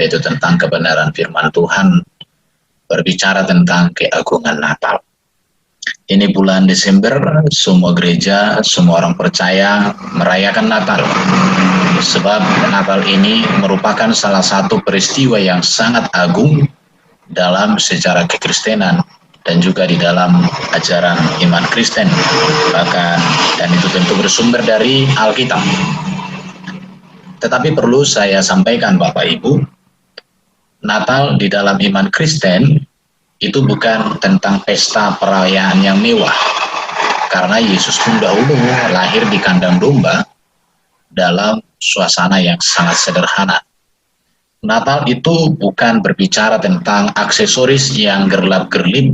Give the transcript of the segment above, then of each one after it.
yaitu tentang kebenaran firman Tuhan, berbicara tentang keagungan Natal. Ini bulan Desember, semua gereja, semua orang percaya merayakan Natal. Sebab Natal ini merupakan salah satu peristiwa yang sangat agung dalam sejarah kekristenan dan juga di dalam ajaran iman Kristen. Bahkan, dan itu tentu bersumber dari Alkitab. Tetapi perlu saya sampaikan Bapak Ibu, Natal di dalam iman Kristen itu bukan tentang pesta perayaan yang mewah, karena Yesus pun dahulu lahir di kandang domba dalam suasana yang sangat sederhana. Natal itu bukan berbicara tentang aksesoris yang gerlap-gerlip,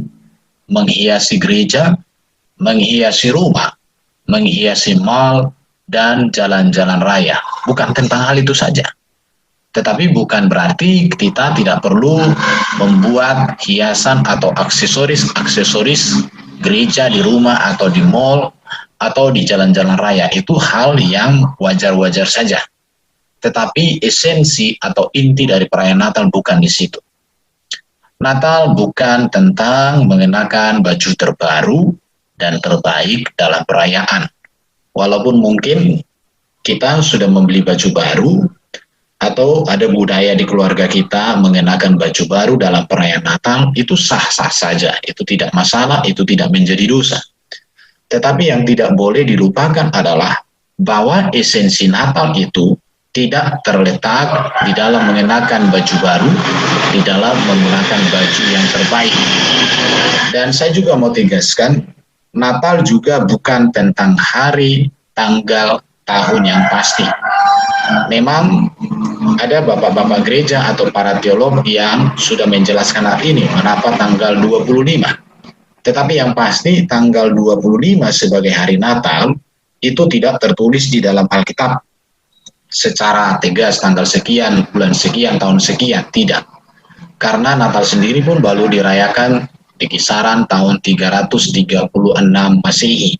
menghiasi gereja, menghiasi rumah, menghiasi mal, dan jalan-jalan raya. Bukan tentang hal itu saja. Tetapi bukan berarti kita tidak perlu membuat hiasan atau aksesoris gereja di rumah atau di mall atau di jalan-jalan raya. Itu hal yang wajar-wajar saja. Tetapi esensi atau inti dari perayaan Natal bukan di situ. Natal bukan tentang mengenakan baju terbaru dan terbaik dalam perayaan. Walaupun mungkin kita sudah membeli baju baru, atau ada budaya di keluarga kita mengenakan baju baru dalam perayaan Natal, itu sah-sah saja, itu tidak masalah, itu tidak menjadi dosa. Tetapi yang tidak boleh dilupakan adalah bahwa esensi Natal itu tidak terletak di dalam mengenakan baju baru, di dalam menggunakan baju yang terbaik. Dan saya juga mau tegaskan, Natal juga bukan tentang hari, tanggal, tahun yang pasti. Memang ada bapak-bapak gereja atau para teolog yang sudah menjelaskan hal ini, mengapa tanggal 25. Tetapi yang pasti tanggal 25 sebagai hari Natal itu tidak tertulis di dalam Alkitab secara tegas tanggal sekian, bulan sekian, tahun sekian, tidak. Karena Natal sendiri pun baru dirayakan di kisaran tahun 336 Masehi.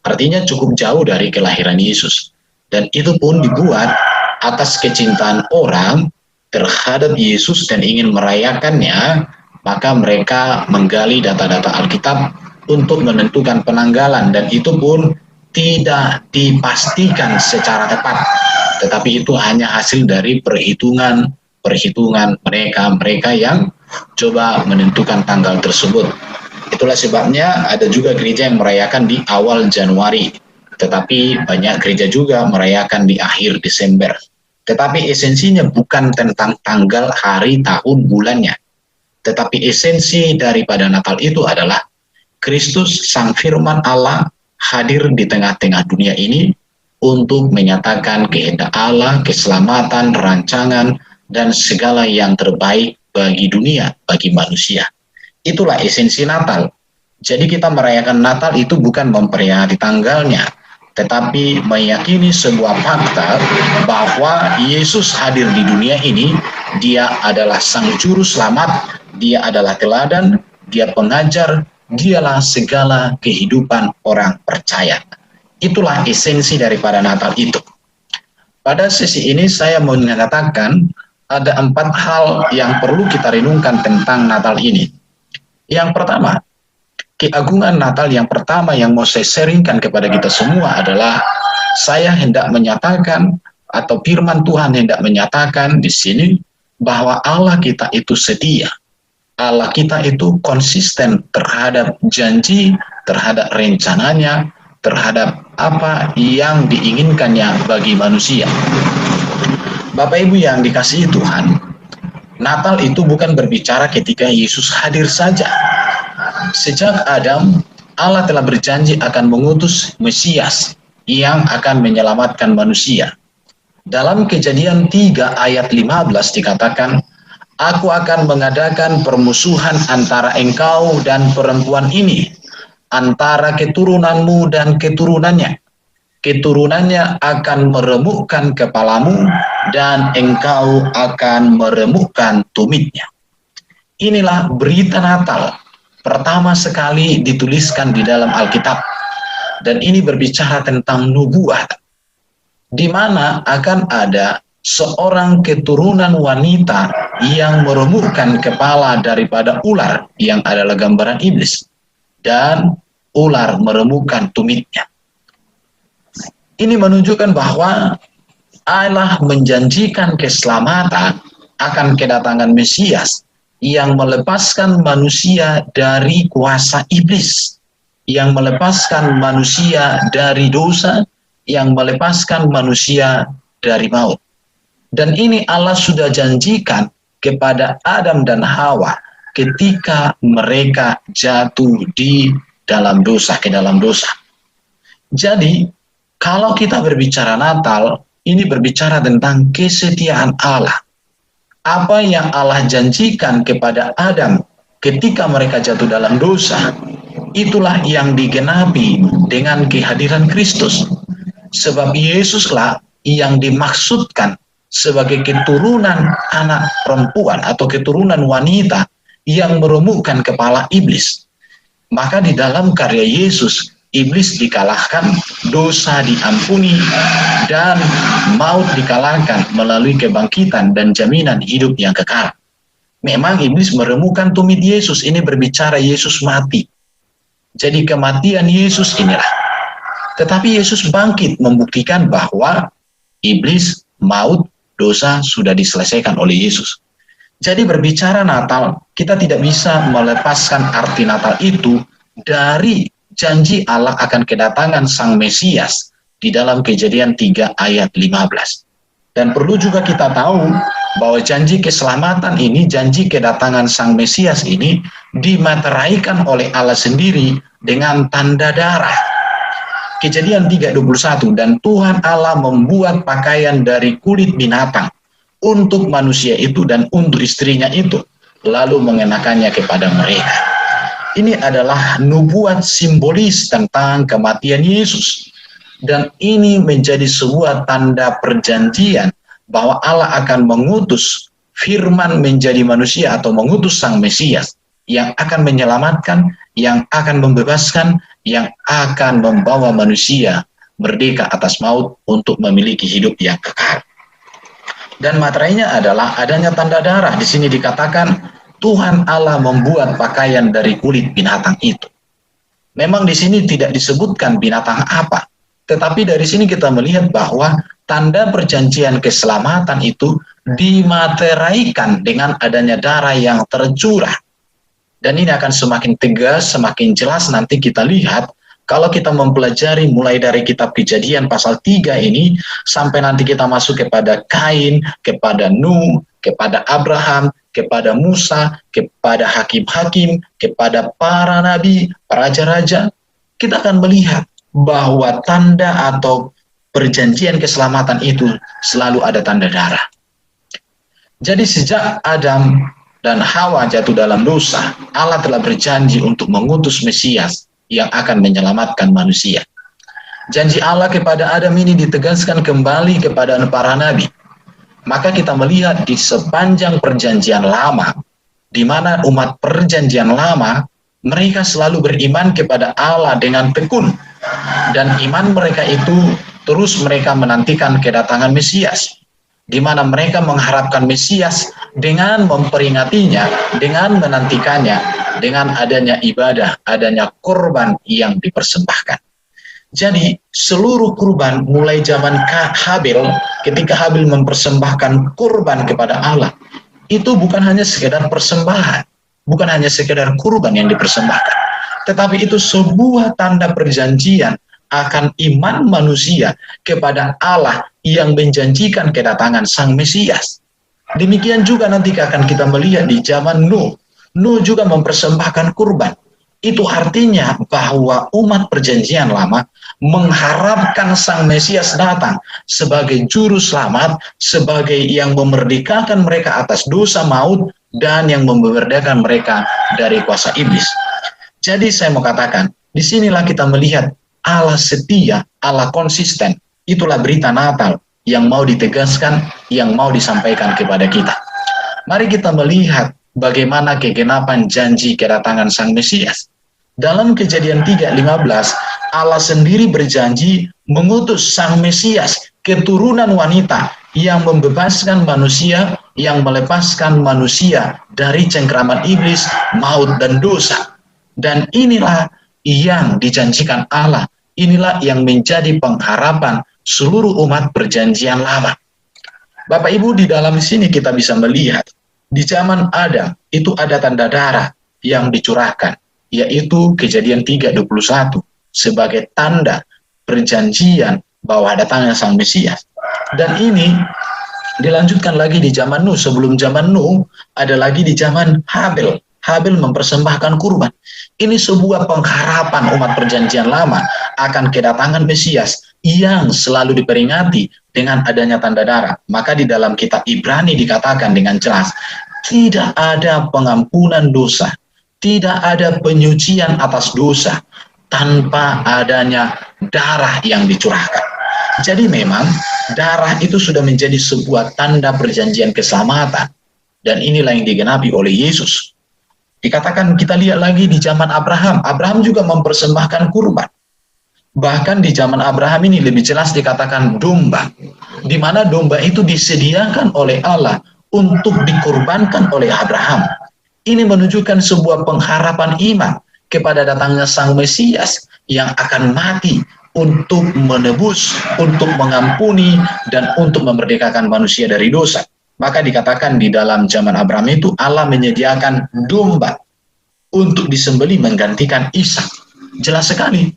Artinya cukup jauh dari kelahiran Yesus. Dan itu pun dibuat atas kecintaan orang terhadap Yesus dan ingin merayakannya, maka mereka menggali data-data Alkitab untuk menentukan penanggalan, dan itu pun tidak dipastikan secara tepat, tetapi itu hanya hasil dari perhitungan mereka yang coba menentukan tanggal tersebut. Itulah sebabnya ada juga gereja yang merayakan di awal Januari, tetapi banyak gereja juga merayakan di akhir Desember. Tetapi esensinya bukan tentang tanggal, hari, tahun, bulannya. Tetapi esensi daripada Natal itu adalah Kristus, Sang Firman Allah, hadir di tengah-tengah dunia ini untuk menyatakan kehendak Allah, keselamatan, rancangan, dan segala yang terbaik bagi dunia, bagi manusia. Itulah esensi Natal. Jadi kita merayakan Natal itu bukan memperingati tanggalnya, tetapi meyakini sebuah fakta bahwa Yesus hadir di dunia ini. Dia adalah Sang Juru Selamat, Dia adalah teladan, Dia pengajar, Dialah segala kehidupan orang percaya. Itulah esensi daripada Natal itu. Pada sesi ini saya mau mengatakan ada 4 hal yang perlu kita renungkan tentang Natal ini. Yang pertama, keagungan Natal yang pertama yang mau saya sharingkan kepada kita semua adalah saya hendak menyatakan atau firman Tuhan hendak menyatakan di sini bahwa Allah kita itu setia. Allah kita itu konsisten terhadap janji, terhadap rencananya, terhadap apa yang diinginkannya bagi manusia. Bapak Ibu yang dikasihi Tuhan, Natal itu bukan berbicara ketika Yesus hadir saja. Sejak Adam, Allah telah berjanji akan mengutus Mesias yang akan menyelamatkan manusia. Dalam Kejadian 3 ayat 15 dikatakan, Aku akan mengadakan permusuhan antara engkau dan perempuan ini, antara keturunanmu dan keturunannya. Keturunannya akan meremukkan kepalamu, dan engkau akan meremukkan tumitnya. Inilah berita Natal pertama sekali dituliskan di dalam Alkitab. Dan ini berbicara tentang nubuat, di mana akan ada seorang keturunan wanita yang meremukkan kepala daripada ular yang adalah gambaran iblis, dan ular meremukkan tumitnya. Ini menunjukkan bahwa Allah menjanjikan keselamatan akan kedatangan Mesias yang melepaskan manusia dari kuasa iblis, yang melepaskan manusia dari dosa, yang melepaskan manusia dari maut. Dan ini Allah sudah janjikan kepada Adam dan Hawa ketika mereka jatuh di dalam dosa, ke dalam dosa. Jadi, kalau kita berbicara Natal, ini berbicara tentang kesetiaan Allah. Apa yang Allah janjikan kepada Adam ketika mereka jatuh dalam dosa, itulah yang digenapi dengan kehadiran Kristus. Sebab Yesuslah yang dimaksudkan sebagai keturunan anak perempuan atau keturunan wanita yang meremukkan kepala iblis. Maka di dalam karya Yesus, iblis dikalahkan, dosa diampuni, dan maut dikalahkan melalui kebangkitan dan jaminan hidup yang kekal. Memang iblis meremukkan tumit Yesus, ini berbicara Yesus mati. Jadi kematian Yesus inilah. Tetapi Yesus bangkit membuktikan bahwa iblis, maut, dosa sudah diselesaikan oleh Yesus. Jadi berbicara Natal, kita tidak bisa melepaskan arti Natal itu dari janji Allah akan kedatangan Sang Mesias di dalam Kejadian 3 ayat 15. Dan perlu juga kita tahu bahwa janji keselamatan ini, janji kedatangan Sang Mesias ini dimateraikan oleh Allah sendiri dengan tanda darah. Kejadian 3:21, dan Tuhan Allah membuat pakaian dari kulit binatang untuk manusia itu dan untuk istrinya itu, lalu mengenakannya kepada mereka. Ini adalah nubuat simbolis tentang kematian Yesus. Dan ini menjadi sebuah tanda perjanjian bahwa Allah akan mengutus firman menjadi manusia atau mengutus Sang Mesias yang akan menyelamatkan, yang akan membebaskan, yang akan membawa manusia merdeka atas maut untuk memiliki hidup yang kekal. Dan materainya adalah adanya tanda darah. Di sini dikatakan Tuhan Allah membuat pakaian dari kulit binatang itu. Memang di sini tidak disebutkan binatang apa, tetapi dari sini kita melihat bahwa tanda perjanjian keselamatan itu dimateraikan dengan adanya darah yang tercurah. Dan ini akan semakin tegas, semakin jelas nanti kita lihat kalau kita mempelajari mulai dari kitab Kejadian pasal 3 ini sampai nanti kita masuk kepada Kain, kepada Nuh, kepada Abraham, kepada Musa, kepada hakim-hakim, kepada para nabi, raja-raja, kita akan melihat bahwa tanda atau perjanjian keselamatan itu selalu ada tanda darah. Jadi sejak Adam dan Hawa jatuh dalam dosa, Allah telah berjanji untuk mengutus Mesias yang akan menyelamatkan manusia. Janji Allah kepada Adam ini ditegaskan kembali kepada para nabi. Maka kita melihat di sepanjang perjanjian lama, di mana umat perjanjian lama, mereka selalu beriman kepada Allah dengan tekun. Dan iman mereka itu terus mereka menantikan kedatangan Mesias, di mana mereka mengharapkan Mesias dengan memperingatinya, dengan menantikannya, dengan adanya ibadah, adanya korban yang dipersembahkan. Jadi seluruh kurban mulai zaman Habil, ketika Habil mempersembahkan kurban kepada Allah, itu bukan hanya sekedar persembahan, bukan hanya sekedar kurban yang dipersembahkan, tetapi itu sebuah tanda perjanjian akan iman manusia kepada Allah yang menjanjikan kedatangan Sang Mesias. Demikian juga nanti akan kita melihat di zaman Nuh. Nuh juga mempersembahkan kurban. Itu artinya bahwa umat perjanjian lama mengharapkan Sang Mesias datang sebagai juru selamat, sebagai yang memerdekakan mereka atas dosa maut dan yang memerdekakan mereka dari kuasa iblis. Jadi saya mau katakan, disinilah kita melihat Allah setia, Allah konsisten. Itulah berita Natal yang mau ditegaskan, yang mau disampaikan kepada kita. Mari kita melihat bagaimana kegenapan janji kedatangan Sang Mesias. Dalam Kejadian 3:15, Allah sendiri berjanji mengutus Sang Mesias keturunan wanita yang membebaskan manusia, yang melepaskan manusia dari cengkraman iblis, maut, dan dosa. Dan inilah yang dijanjikan Allah, inilah yang menjadi pengharapan seluruh umat perjanjian lama. Bapak Ibu, di dalam sini kita bisa melihat, di zaman Adam itu ada tanda darah yang dicurahkan, yaitu Kejadian 3:21, sebagai tanda perjanjian bahwa datangnya Sang Mesias. Dan ini dilanjutkan lagi di zaman Nuh. Sebelum zaman Nuh, ada lagi di zaman Habel. Habel mempersembahkan kurban. Ini sebuah pengharapan umat perjanjian lama akan kedatangan Mesias yang selalu diperingati dengan adanya tanda darah. Maka di dalam kitab Ibrani dikatakan dengan jelas, tidak ada pengampunan dosa, tidak ada penyucian atas dosa tanpa adanya darah yang dicurahkan. Jadi memang darah itu sudah menjadi sebuah tanda perjanjian keselamatan. Dan inilah yang digenapi oleh Yesus. Dikatakan, kita lihat lagi di zaman Abraham. Abraham juga mempersembahkan kurban. Bahkan di zaman Abraham ini lebih jelas dikatakan domba. Di mana domba itu disediakan oleh Allah untuk dikorbankan oleh Abraham. Ini menunjukkan sebuah pengharapan iman kepada datangnya Sang Mesias yang akan mati untuk menebus, untuk mengampuni, dan untuk memerdekakan manusia dari dosa. Maka dikatakan di dalam zaman Abraham itu Allah menyediakan domba untuk disembelih menggantikan Ishak. Jelas sekali.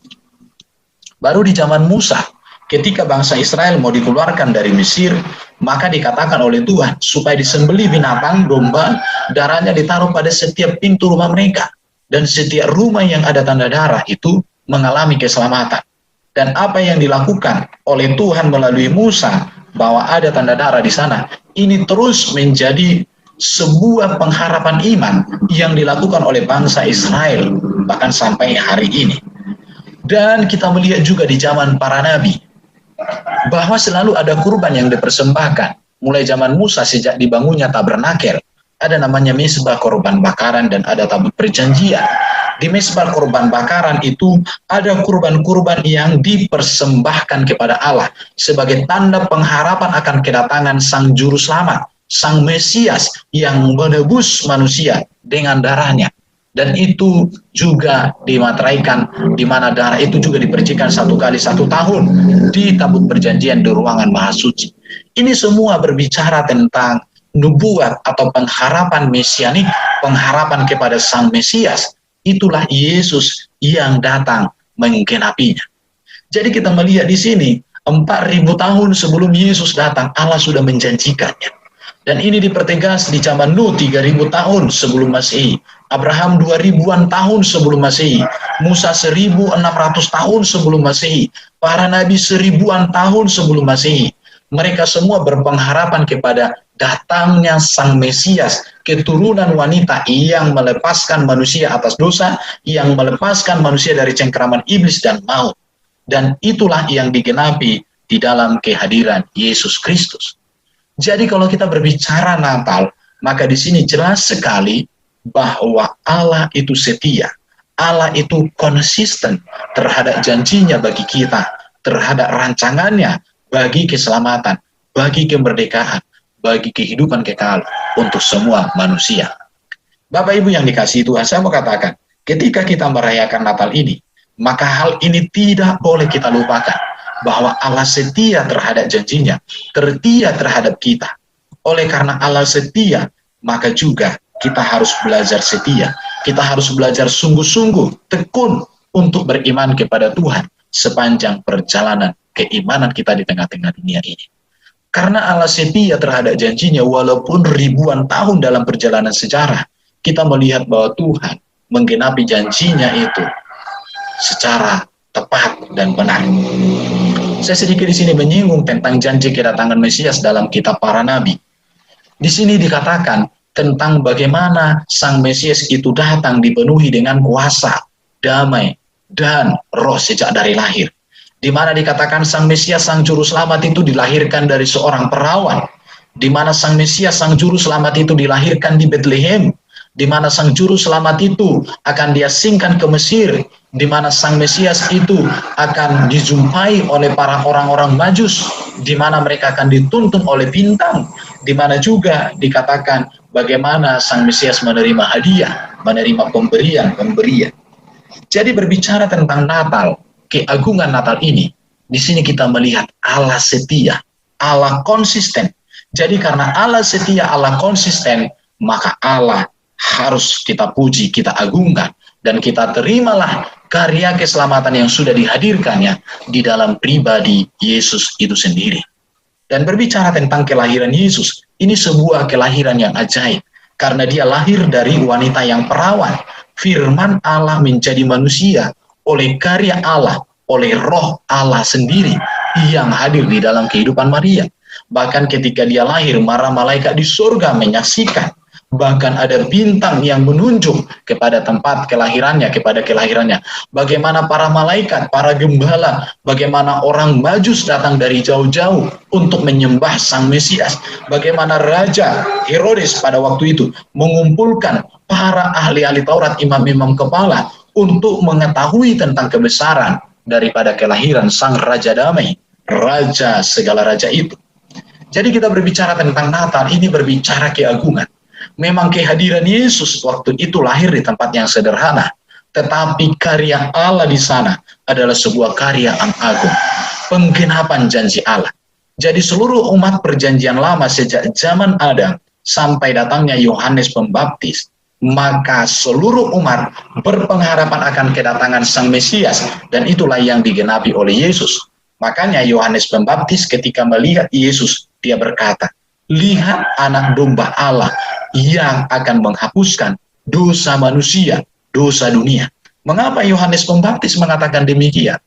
Baru di zaman Musa, ketika bangsa Israel mau dikeluarkan dari Mesir, maka dikatakan oleh Tuhan supaya disembelih binatang domba, darahnya ditaruh pada setiap pintu rumah mereka. Dan setiap rumah yang ada tanda darah itu mengalami keselamatan. Dan apa yang dilakukan oleh Tuhan melalui Musa, bahwa ada tanda darah di sana, ini terus menjadi sebuah pengharapan iman yang dilakukan oleh bangsa Israel, bahkan sampai hari ini. Dan kita melihat juga di zaman para nabi, bahwa selalu ada kurban yang dipersembahkan. Mulai zaman Musa, sejak dibangunnya tabernakel, ada namanya mezbah korban bakaran dan ada tabut perjanjian. Di mezbah korban bakaran itu ada kurban-kurban yang dipersembahkan kepada Allah sebagai tanda pengharapan akan kedatangan Sang Juru Selamat, Sang Mesias yang menebus manusia dengan darahnya. Dan itu juga dimateraikan, di mana darah itu juga dipercikan 1 kali 1 tahun di tabut perjanjian di ruangan Maha Suci. Ini semua berbicara tentang nubuat atau pengharapan mesianik, pengharapan kepada Sang Mesias. Itulah Yesus yang datang menggenapinya. Jadi kita melihat di sini 4.000 tahun sebelum Yesus datang, Allah sudah menjanjikannya. Dan ini dipertegas di zaman Nuh 3.000 tahun sebelum Masehi, Abraham 2.000-an tahun sebelum Masehi, Musa 1.600 tahun sebelum Masehi, para nabi 1.000-an tahun sebelum Masehi. Mereka semua berpengharapan kepada datangnya Sang Mesias, keturunan wanita yang melepaskan manusia atas dosa, yang melepaskan manusia dari cengkraman iblis dan maut. Dan itulah yang digenapi di dalam kehadiran Yesus Kristus. Jadi kalau kita berbicara Natal, maka di sini jelas sekali bahwa Allah itu setia. Allah itu konsisten terhadap janjinya bagi kita, terhadap rancangannya bagi keselamatan, bagi kemerdekaan, bagi kehidupan kekal untuk semua manusia. Bapak Ibu yang dikasihi Tuhan, saya mau katakan, ketika kita merayakan Natal ini, maka hal ini tidak boleh kita lupakan, bahwa Allah setia terhadap janjinya, setia terhadap kita. Oleh karena Allah setia, maka juga kita harus belajar setia. Kita harus belajar sungguh-sungguh, tekun untuk beriman kepada Tuhan sepanjang perjalanan keimanan kita di tengah-tengah dunia ini. Karena Allah setia terhadap janjinya, walaupun ribuan tahun dalam perjalanan sejarah, kita melihat bahwa Tuhan menggenapi janjinya itu secara tepat dan benar. Saya sedikit di sini menyinggung tentang janji kedatangan Mesias dalam kitab para nabi. Di sini dikatakan tentang bagaimana Sang Mesias itu datang dipenuhi dengan kuasa, damai, dan roh sejak dari lahir. Di mana dikatakan Sang Mesias, Sang Juru Selamat itu dilahirkan dari seorang perawan. Di mana Sang Mesias, Sang Juru Selamat itu dilahirkan di Bethlehem. Di mana Sang Juru Selamat itu akan diasingkan ke Mesir, di mana Sang Mesias itu akan dijumpai oleh para orang-orang Majus, di mana mereka akan dituntun oleh bintang, di mana juga dikatakan bagaimana Sang Mesias menerima hadiah, menerima pemberian. Jadi berbicara tentang Natal, keagungan Natal ini, di sini kita melihat Allah setia, Allah konsisten. Jadi karena Allah setia, Allah konsisten, maka Allah harus kita puji, kita agungkan, dan kita terimalah karya keselamatan yang sudah dihadirkannya di dalam pribadi Yesus itu sendiri. Dan berbicara tentang kelahiran Yesus, ini sebuah kelahiran yang ajaib, karena dia lahir dari wanita yang perawan. Firman Allah menjadi manusia oleh karya Allah, oleh roh Allah sendiri yang hadir di dalam kehidupan Maria. Bahkan ketika dia lahir, para malaikat di surga menyaksikan. Bahkan ada bintang yang menunjuk kepada tempat kelahirannya, Bagaimana para malaikat, para gembala, bagaimana orang Majus datang dari jauh-jauh untuk menyembah Sang Mesias. Bagaimana Raja Herodes pada waktu itu mengumpulkan para ahli-ahli Taurat, imam-imam kepala untuk mengetahui tentang kebesaran daripada kelahiran Sang Raja Damai, Raja segala raja itu. Jadi kita berbicara tentang Natal, ini berbicara keagungan. Memang kehadiran Yesus waktu itu lahir di tempat yang sederhana, tetapi karya Allah di sana adalah sebuah karya yang agung, penggenapan janji Allah. Jadi seluruh umat perjanjian lama sejak zaman Adam sampai datangnya Yohanes Pembaptis, maka seluruh umat berpengharapan akan kedatangan Sang Mesias, dan itulah yang digenapi oleh Yesus. Makanya Yohanes Pembaptis ketika melihat Yesus, dia berkata, "Lihat anak domba Allah yang akan menghapuskan dosa manusia, dosa dunia." Mengapa Yohanes Pembaptis mengatakan demikian?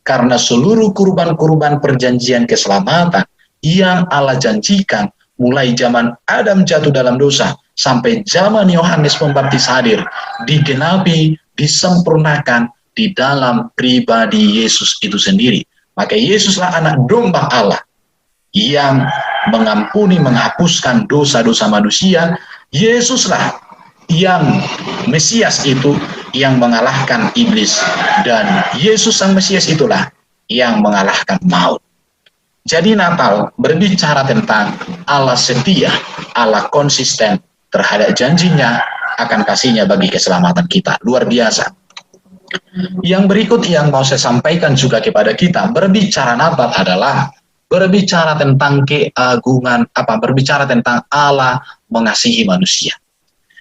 Karena seluruh kurban-kurban perjanjian keselamatan yang Allah janjikan mulai zaman Adam jatuh dalam dosa sampai zaman Yohanes Pembaptis hadir, digenapi, disempurnakan di dalam pribadi Yesus itu sendiri. Maka Yesuslah anak domba Allah yang mengampuni, menghapuskan dosa-dosa manusia. Yesuslah yang Mesias itu yang mengalahkan iblis, dan Yesus Sang Mesias itulah yang mengalahkan maut. Jadi Natal berbicara tentang Allah setia, Allah konsisten terhadap janjinya akan kasihnya bagi keselamatan kita. Luar biasa. Yang berikut yang mau saya sampaikan juga kepada kita, berbicara Natal adalah berbicara tentang keagungan, berbicara tentang Allah mengasihi manusia.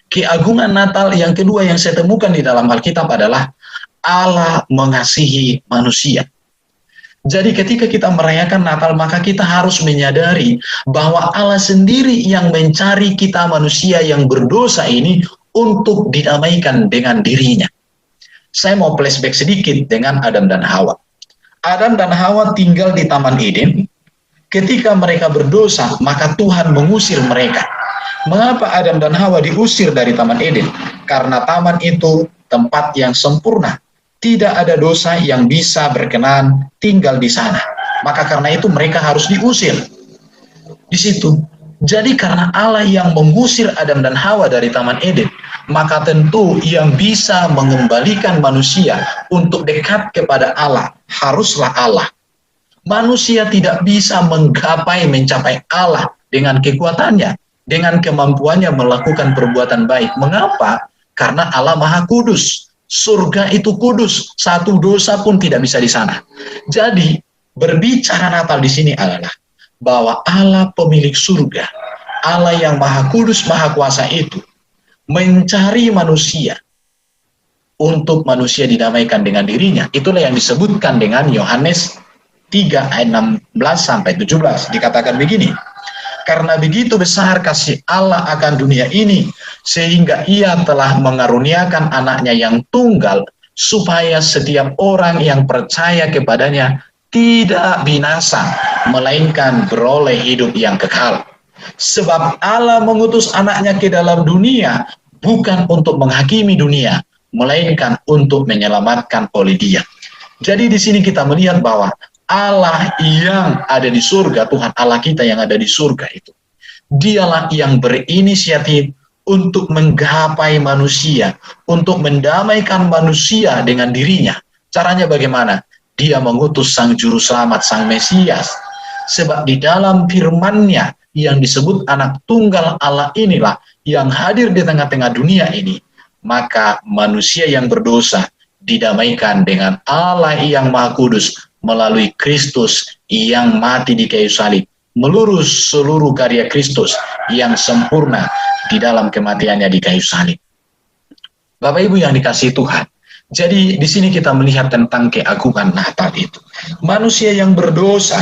Keagungan Natal yang kedua yang saya temukan di dalam Alkitab adalah Allah mengasihi manusia. Jadi ketika kita merayakan Natal, maka kita harus menyadari bahwa Allah sendiri yang mencari kita manusia yang berdosa ini untuk didamaikan dengan dirinya. Saya mau flashback sedikit dengan Adam dan Hawa. Adam dan Hawa tinggal di Taman Eden. Ketika mereka berdosa, maka Tuhan mengusir mereka. Mengapa Adam dan Hawa diusir dari Taman Eden? Karena taman itu tempat yang sempurna. Tidak ada dosa yang bisa berkenan tinggal di sana. Maka karena itu mereka harus diusir. Di situ. Jadi karena Allah yang mengusir Adam dan Hawa dari Taman Eden, maka tentu yang bisa mengembalikan manusia untuk dekat kepada Allah haruslah Allah. Manusia tidak bisa mencapai Allah dengan kekuatannya, dengan kemampuannya melakukan perbuatan baik. Mengapa? Karena Allah Maha Kudus. Surga itu kudus, satu dosa pun tidak bisa di sana. Jadi berbicara Natal di sini adalah bahwa Allah pemilik surga, Allah yang Maha Kudus, Maha Kuasa itu mencari manusia untuk manusia didamaikan dengan dirinya. Itulah yang disebutkan dengan Yohanes 3 ayat 16 sampai 17. Dikatakan begini, "Karena begitu besar kasih Allah akan dunia ini, sehingga ia telah mengaruniakan anaknya yang tunggal, supaya setiap orang yang percaya kepadanya tidak binasa, melainkan beroleh hidup yang kekal. Sebab Allah mengutus anaknya ke dalam dunia, bukan untuk menghakimi dunia, melainkan untuk menyelamatkan oleh Dia." Jadi di sini kita melihat bahwa Allah yang ada di surga, Tuhan Allah kita yang ada di surga itu, Dialah yang berinisiatif untuk menggapai manusia, untuk mendamaikan manusia dengan dirinya. Caranya bagaimana? Dia mengutus Sang Juru Selamat, Sang Mesias. Sebab di dalam firman-Nya yang disebut anak tunggal Allah inilah yang hadir di tengah-tengah dunia ini, maka manusia yang berdosa didamaikan dengan Allah yang Maha Kudus melalui Kristus yang mati di kayu salib, melurus seluruh karya Kristus yang sempurna di dalam kematiannya di kayu salib. Bapak Ibu yang dikasihi Tuhan, jadi di sini kita melihat tentang keagungan Natal itu. Manusia yang berdosa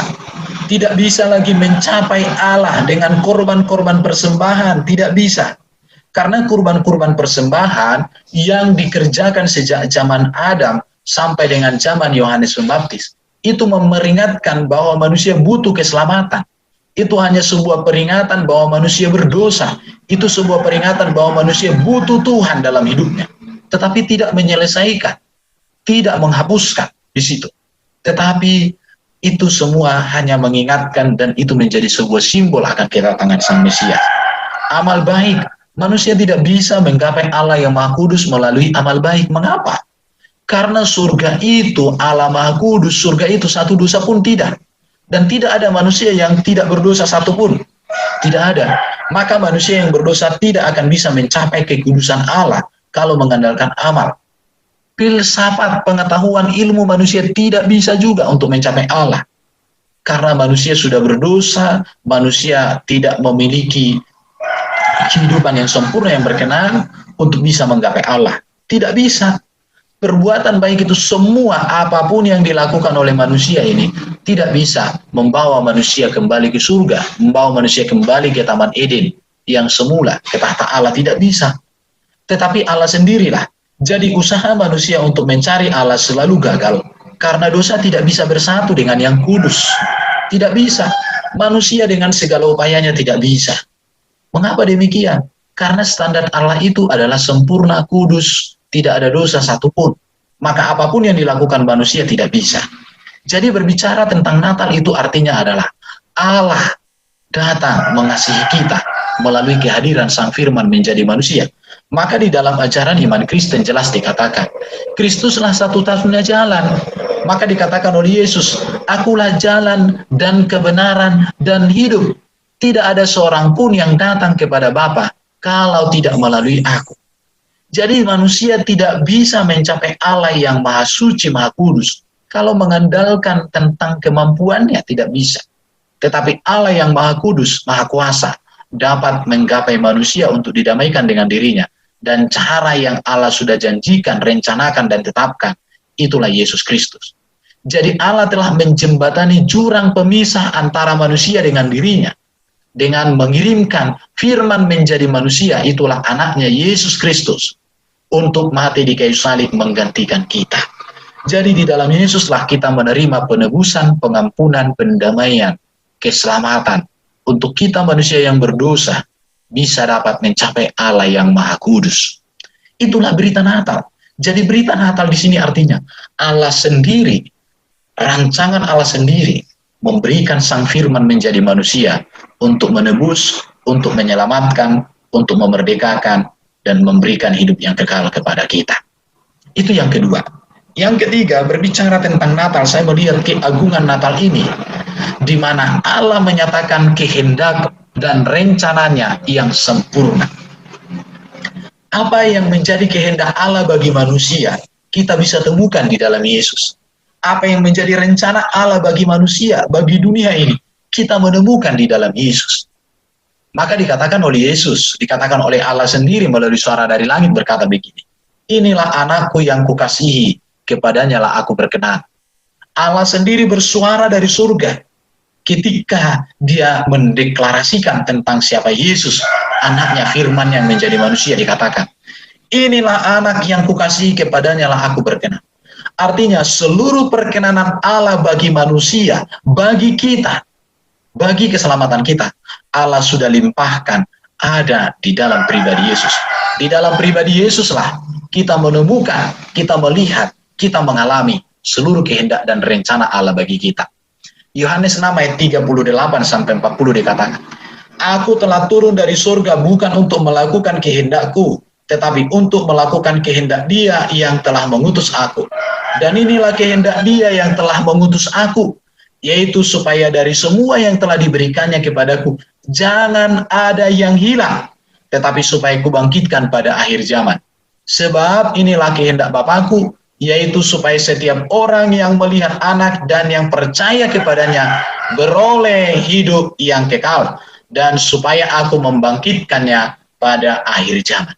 tidak bisa lagi mencapai Allah dengan korban-korban persembahan, tidak bisa. Karena kurban-kurban persembahan yang dikerjakan sejak zaman Adam sampai dengan zaman Yohanes Pembaptis, itu memperingatkan bahwa manusia butuh keselamatan. Itu hanya sebuah peringatan bahwa manusia berdosa. Itu sebuah peringatan bahwa manusia butuh Tuhan dalam hidupnya. Tetapi tidak menyelesaikan, tidak menghapuskan di situ. Tetapi itu semua hanya mengingatkan dan itu menjadi sebuah simbol akan kedatangan Sang Mesias. Amal baik, manusia tidak bisa menggapai Allah yang Maha Kudus melalui amal baik. Mengapa? Karena surga itu Allah Maha Kudus, surga itu satu dosa pun tidak. Dan tidak ada manusia yang tidak berdosa satupun. Tidak ada. Maka manusia yang berdosa tidak akan bisa mencapai kekudusan Allah kalau mengandalkan amal. Filsafat, pengetahuan, ilmu manusia tidak bisa juga untuk mencapai Allah. Karena manusia sudah berdosa, manusia tidak memiliki kehidupan yang sempurna yang berkenan untuk bisa menggapai Allah. Tidak bisa. Perbuatan baik itu semua, apapun yang dilakukan oleh manusia ini, tidak bisa membawa manusia kembali ke surga, membawa manusia kembali ke Taman Eden yang semula, ke tahta Allah, tidak bisa. Tetapi Allah sendirilah. Jadi usaha manusia untuk mencari Allah selalu gagal, karena dosa tidak bisa bersatu dengan yang kudus. Tidak bisa. Manusia dengan segala upayanya tidak bisa. Mengapa demikian? Karena standar Allah itu adalah sempurna, kudus, tidak ada dosa satupun. Maka apapun yang dilakukan manusia tidak bisa. Jadi berbicara tentang Natal itu artinya adalah Allah datang mengasihi kita melalui kehadiran Sang Firman menjadi manusia. Maka di dalam ajaran iman Kristen jelas dikatakan, Kristuslah satu-satunya jalan. Maka dikatakan oleh Yesus, akulah jalan dan kebenaran dan hidup. Tidak ada seorang pun yang datang kepada Bapa kalau tidak melalui aku. Jadi manusia tidak bisa mencapai Allah yang Maha Suci, Maha Kudus kalau mengandalkan tentang kemampuannya, tidak bisa. Tetapi Allah yang Maha Kudus, Maha Kuasa dapat menggapai manusia untuk didamaikan dengan dirinya. Dan cara yang Allah sudah janjikan, rencanakan dan tetapkan, itulah Yesus Kristus. Jadi Allah telah menjembatani jurang pemisah antara manusia dengan dirinya. Dengan mengirimkan firman menjadi manusia, itulah anaknya Yesus Kristus. Untuk mati di kayu salib menggantikan kita. Jadi di dalam Yesuslah kita menerima penebusan, pengampunan, pendamaian, keselamatan. Untuk kita manusia yang berdosa, bisa dapat mencapai Allah yang Maha Kudus. Itulah berita Natal. Jadi berita Natal di sini artinya Allah sendiri, rancangan Allah sendiri memberikan Sang Firman menjadi manusia untuk menebus, untuk menyelamatkan, untuk memerdekakan, dan memberikan hidup yang kekal kepada kita. Itu yang kedua. Yang ketiga, berbicara tentang Natal, saya melihat keagungan Natal ini, di mana Allah menyatakan kehendak dan rencananya yang sempurna. Apa yang menjadi kehendak Allah bagi manusia, kita bisa temukan di dalam Yesus. Apa yang menjadi rencana Allah bagi manusia, bagi dunia ini, kita menemukan di dalam Yesus. Maka dikatakan oleh Yesus, dikatakan oleh Allah sendiri melalui suara dari langit berkata begini, inilah anakku yang kukasihi, kepadanya lah aku berkenan. Allah sendiri bersuara dari surga ketika dia mendeklarasikan tentang siapa Yesus, anaknya Firman yang menjadi manusia, dikatakan, inilah anak yang kukasihi, kepadanya lah aku berkenan. Artinya seluruh perkenanan Allah bagi manusia, bagi kita, bagi keselamatan kita, Allah sudah limpahkan ada di dalam pribadi Yesus. Di dalam pribadi Yesuslah kita menemukan, kita melihat, kita mengalami seluruh kehendak dan rencana Allah bagi kita. Yohanes 6 ayat 38-40 dikatakan, Aku telah turun dari surga bukan untuk melakukan kehendakku, tetapi untuk melakukan kehendak Dia yang telah mengutus aku. Dan inilah kehendak Dia yang telah mengutus aku, yaitu supaya dari semua yang telah diberikannya kepadaku, jangan ada yang hilang, tetapi supaya kubangkitkan pada akhir zaman. Sebab inilah kehendak Bapakku, yaitu supaya setiap orang yang melihat Anak dan yang percaya kepadanya beroleh hidup yang kekal, dan supaya aku membangkitkannya pada akhir zaman.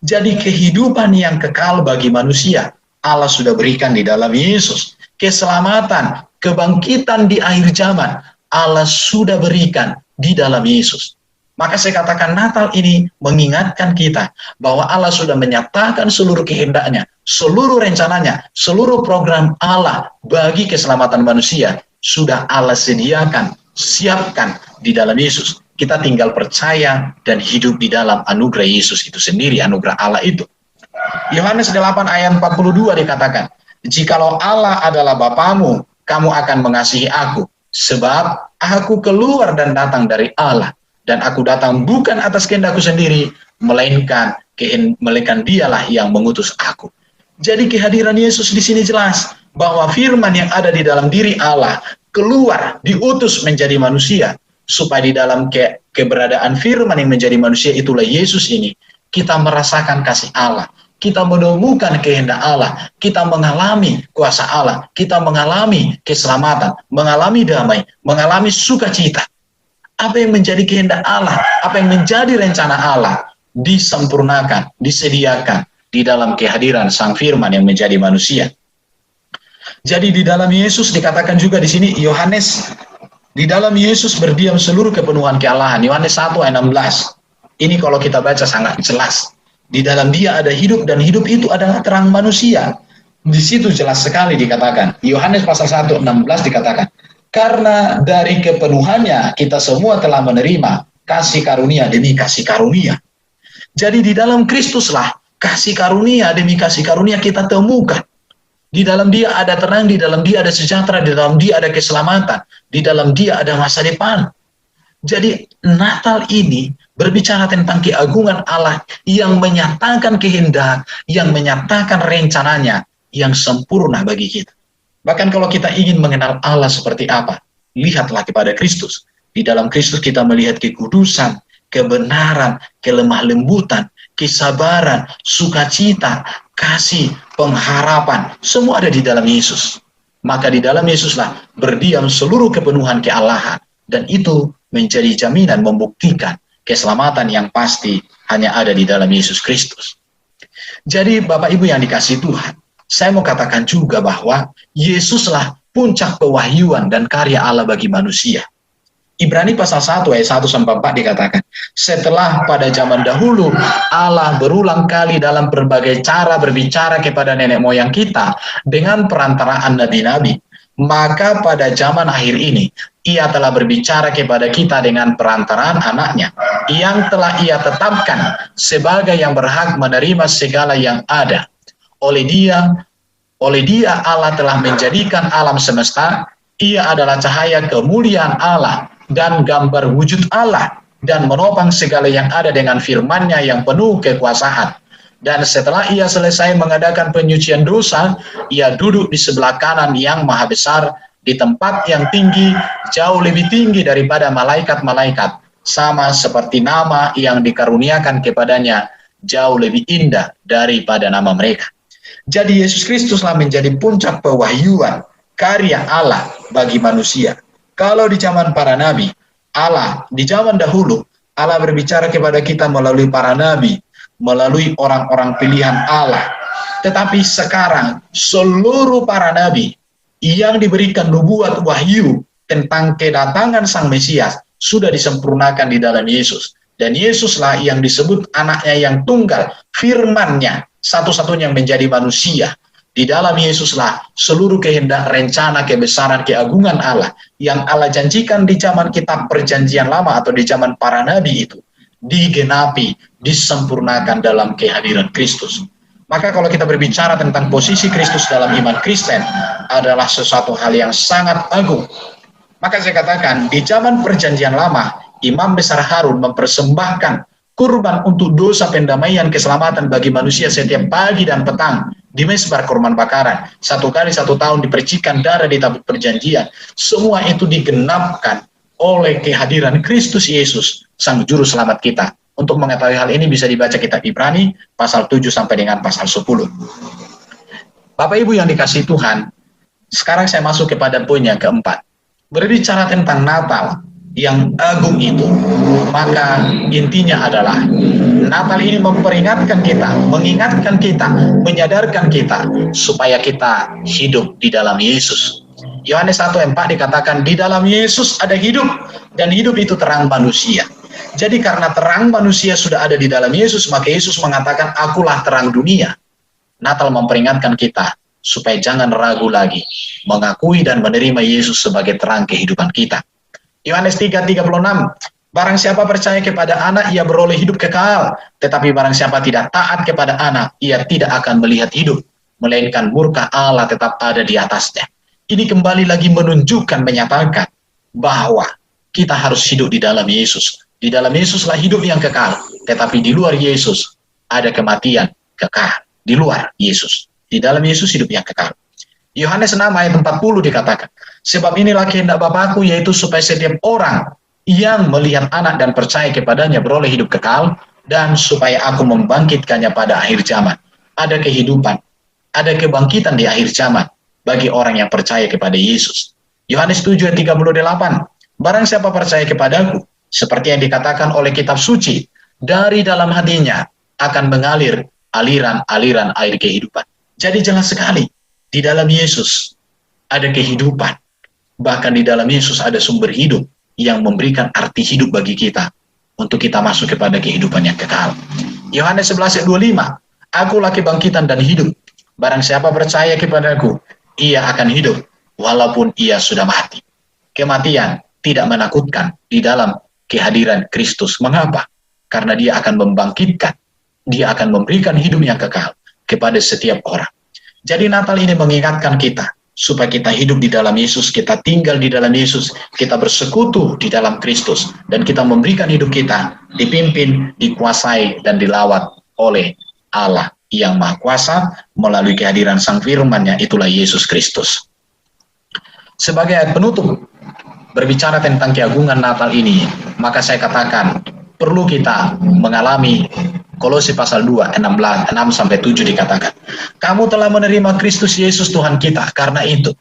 Jadi kehidupan yang kekal bagi manusia Allah sudah berikan di dalam Yesus. Keselamatan, kebangkitan di akhir zaman Allah sudah berikan di dalam Yesus. Maka saya katakan Natal ini mengingatkan kita bahwa Allah sudah menyatakan seluruh kehendaknya, seluruh rencananya, seluruh program Allah bagi keselamatan manusia sudah Allah sediakan, siapkan di dalam Yesus. Kita tinggal percaya dan hidup di dalam anugerah Yesus itu sendiri, anugerah Allah itu. Yohanes 8 ayat 42 dikatakan, jikalau Allah adalah Bapamu, kamu akan mengasihi aku, sebab aku keluar dan datang dari Allah, dan aku datang bukan atas kehendakku sendiri, melainkan Dialah yang mengutus aku. Jadi kehadiran Yesus di sini jelas bahwa firman yang ada di dalam diri Allah keluar, diutus menjadi manusia, supaya di dalam keberadaan firman yang menjadi manusia itulah Yesus ini, kita merasakan kasih Allah, kita menemukan kehendak Allah, kita mengalami kuasa Allah, kita mengalami keselamatan, mengalami damai, mengalami sukacita. Apa yang menjadi kehendak Allah, apa yang menjadi rencana Allah, disempurnakan, disediakan di dalam kehadiran Sang Firman yang menjadi manusia. Jadi di dalam Yesus dikatakan juga di sini, Yohanes, di dalam Yesus berdiam seluruh kepenuhan kealahan. Yohanes 1 ayat 16. Ini kalau kita baca sangat jelas. Di dalam Dia ada hidup, dan hidup itu adalah terang manusia. Di situ jelas sekali dikatakan. Yohanes pasal 1 16 dikatakan, karena dari kepenuhannya kita semua telah menerima kasih karunia demi kasih karunia. Jadi di dalam Kristuslah kasih karunia demi kasih karunia kita temukan. Di dalam Dia ada terang, di dalam Dia ada sejahtera, di dalam Dia ada keselamatan, di dalam Dia ada masa depan. Jadi Natal ini berbicara tentang keagungan Allah yang menyatakan kehendak, yang menyatakan rencananya yang sempurna bagi kita. Bahkan kalau kita ingin mengenal Allah seperti apa, lihatlah kepada Kristus. Di dalam Kristus kita melihat kekudusan, kebenaran, kelemah lembutan, kesabaran, sukacita, kasih, pengharapan, semua ada di dalam Yesus. Maka di dalam Yesuslah berdiam seluruh kepenuhan kealahan, dan itu menjadi jaminan membuktikan keselamatan yang pasti hanya ada di dalam Yesus Kristus. Jadi Bapak Ibu yang dikasihi Tuhan, saya mau katakan juga bahwa Yesuslah puncak pewahyuan dan karya Allah bagi manusia. Ibrani pasal 1 ayat 1-4 dikatakan, setelah pada zaman dahulu Allah berulang kali dalam berbagai cara berbicara kepada nenek moyang kita dengan perantaraan nabi-nabi, maka pada zaman akhir ini Ia telah berbicara kepada kita dengan perantaraan anaknya, yang telah Ia tetapkan sebagai yang berhak menerima segala yang ada. Oleh dia Allah telah menjadikan alam semesta. Ia adalah cahaya kemuliaan Allah dan gambar wujud Allah, dan menopang segala yang ada dengan firman-Nya yang penuh kekuasaan. Dan setelah Ia selesai mengadakan penyucian dosa, Ia duduk di sebelah kanan yang maha besar, di tempat yang tinggi, jauh lebih tinggi daripada malaikat-malaikat, sama seperti nama yang dikaruniakan kepadanya jauh lebih indah daripada nama mereka. Jadi Yesus Kristuslah menjadi puncak pewahyuan karya Allah bagi manusia. Kalau di zaman para nabi, Allah di zaman dahulu, Allah berbicara kepada kita melalui para nabi, melalui orang-orang pilihan Allah. Tetapi sekarang seluruh para nabi yang diberikan nubuat wahyu tentang kedatangan Sang Mesias sudah disempurnakan di dalam Yesus. Dan Yesuslah yang disebut anaknya yang tunggal, firman-Nya satu-satunya yang menjadi manusia. Di dalam Yesuslah seluruh kehendak, rencana, kebesaran, keagungan Allah yang Allah janjikan di zaman kitab perjanjian lama atau di zaman para nabi itu digenapi, disempurnakan dalam kehadiran Kristus. Maka kalau kita berbicara tentang posisi Kristus dalam iman Kristen adalah sesuatu hal yang sangat agung. Maka saya katakan di zaman perjanjian lama Imam besar Harun mempersembahkan kurban untuk dosa pendamaian keselamatan bagi manusia setiap pagi dan petang di mezbah korban bakaran. 1 kali 1 tahun dipercikan darah di tabut perjanjian. Semua itu digenapkan oleh kehadiran Kristus Yesus, Sang Juru Selamat kita. Untuk mengetahui hal ini bisa dibaca kitab Ibrani pasal 7 sampai dengan pasal 10. Bapak Ibu yang dikasihi Tuhan, sekarang saya masuk kepada poin yang keempat. Berbicara tentang Natal yang agung itu, maka intinya adalah Natal ini memperingatkan kita, mengingatkan kita, menyadarkan kita supaya kita hidup di dalam Yesus. Yohanes 1:4 dikatakan di dalam Yesus ada hidup, dan hidup itu terang manusia. Jadi karena terang manusia sudah ada di dalam Yesus, maka Yesus mengatakan akulah terang dunia. Natal memperingatkan kita supaya jangan ragu lagi mengakui dan menerima Yesus sebagai terang kehidupan kita. Yohanes 3:36, barang siapa percaya kepada anak, ia beroleh hidup kekal. Tetapi barang siapa tidak taat kepada anak, ia tidak akan melihat hidup, melainkan murka Allah tetap ada di atasnya. Ini kembali lagi menunjukkan, menyatakan bahwa kita harus hidup di dalam Yesus. Di dalam Yesuslah hidup yang kekal. Tetapi di luar Yesus ada kematian kekal. Di luar Yesus. Di dalam Yesus hidup yang kekal. Yohanes 6:40 dikatakan, sebab inilah kehendak Bapakku, yaitu supaya setiap orang yang melihat anak dan percaya kepadanya beroleh hidup kekal, dan supaya aku membangkitkannya pada akhir zaman. Ada kehidupan, ada kebangkitan di akhir zaman bagi orang yang percaya kepada Yesus. Yohanes 7:38, barang siapa percaya kepadaku, seperti yang dikatakan oleh kitab suci, dari dalam hatinya akan mengalir aliran-aliran air kehidupan. Jadi jelas sekali, di dalam Yesus ada kehidupan. Bahkan di dalam Yesus ada sumber hidup yang memberikan arti hidup bagi kita untuk kita masuk kepada kehidupan yang kekal. Yohanes 11:25, akulah kebangkitan dan hidup. Barang siapa percaya kepadaku, ia akan hidup walaupun ia sudah mati. Kematian tidak menakutkan di dalam kehadiran Kristus. Mengapa? Karena dia akan membangkitkan, dia akan memberikan hidup yang kekal kepada setiap orang. Jadi Natal ini mengingatkan kita supaya kita hidup di dalam Yesus, kita tinggal di dalam Yesus, kita bersekutu di dalam Kristus, dan kita memberikan hidup kita dipimpin, dikuasai, dan dilawat oleh Allah yang Maha Kuasa melalui kehadiran Sang Firman-Nya, itulah Yesus Kristus. Sebagai ayat penutup, berbicara tentang keagungan Natal ini, maka saya katakan perlu kita mengalami Kolose pasal 2, 6-7 dikatakan, kamu telah menerima Kristus Yesus Tuhan kita, karena itu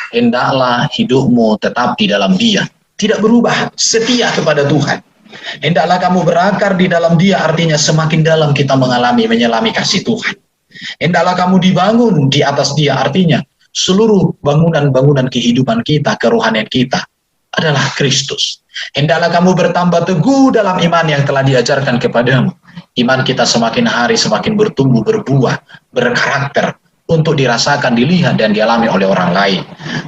hendaklah hidupmu tetap di dalam Dia, tidak berubah, setia kepada Tuhan. Hendaklah kamu berakar di dalam Dia, artinya semakin dalam kita menyelami kasih Tuhan. Hendaklah kamu dibangun di atas Dia, artinya seluruh bangunan-bangunan kehidupan kita, kerohanian kita adalah Kristus. Hendaklah kamu bertambah teguh dalam iman yang telah diajarkan kepadamu. Iman kita semakin hari semakin bertumbuh, berbuah, berkarakter untuk dirasakan, dilihat, dan dialami oleh orang lain.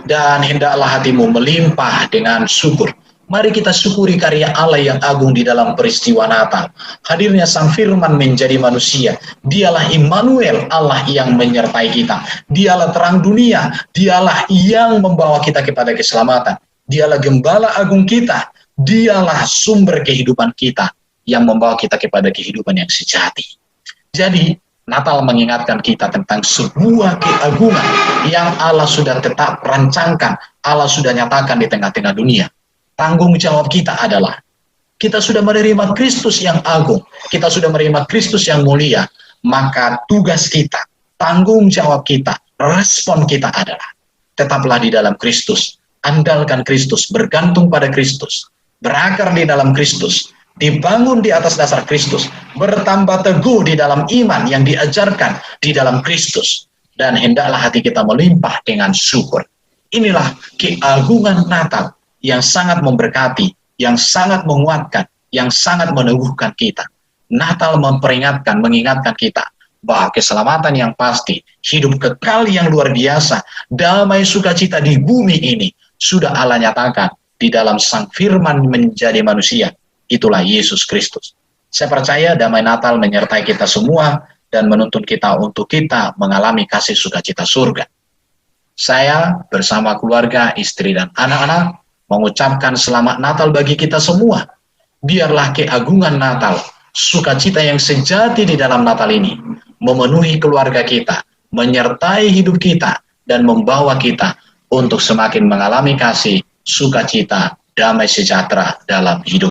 Dan hendaklah hatimu melimpah dengan syukur. Mari kita syukuri karya Allah yang agung di dalam peristiwa Natal. Hadirnya Sang Firman menjadi manusia. Dialah Immanuel, Allah yang menyertai kita. Dialah terang dunia. Dialah yang membawa kita kepada keselamatan. Dialah Gembala Agung kita. Dialah sumber kehidupan kita yang membawa kita kepada kehidupan yang sejati. Jadi, Natal mengingatkan kita tentang sebuah keagungan yang Allah sudah tetap rancangkan, Allah sudah nyatakan di tengah-tengah dunia. Tanggung jawab kita adalah, kita sudah menerima Kristus yang agung, kita sudah menerima Kristus yang mulia, maka tugas kita, tanggung jawab kita, respon kita adalah, tetaplah di dalam Kristus, andalkan Kristus, bergantung pada Kristus, berakar di dalam Kristus, dibangun di atas dasar Kristus, bertambah teguh di dalam iman yang diajarkan di dalam Kristus, dan hendaklah hati kita melimpah dengan syukur. Inilah keagungan Natal yang sangat memberkati, yang sangat menguatkan, yang sangat meneguhkan kita. Natal memperingatkan, mengingatkan kita bahwa keselamatan yang pasti, hidup kekal yang luar biasa, damai sukacita di bumi ini sudah Allah nyatakan di dalam Sang Firman menjadi manusia. Itulah Yesus Kristus. Saya percaya damai Natal menyertai kita semua dan menuntun kita untuk kita mengalami kasih sukacita surga. Saya bersama keluarga, istri, dan anak-anak mengucapkan selamat Natal bagi kita semua. biarlah keagungan Natal, sukacita yang sejati di dalam Natal ini, memenuhi keluarga kita, menyertai hidup kita, dan membawa kita untuk semakin mengalami kasih, sukacita, damai sejahtera dalam hidup.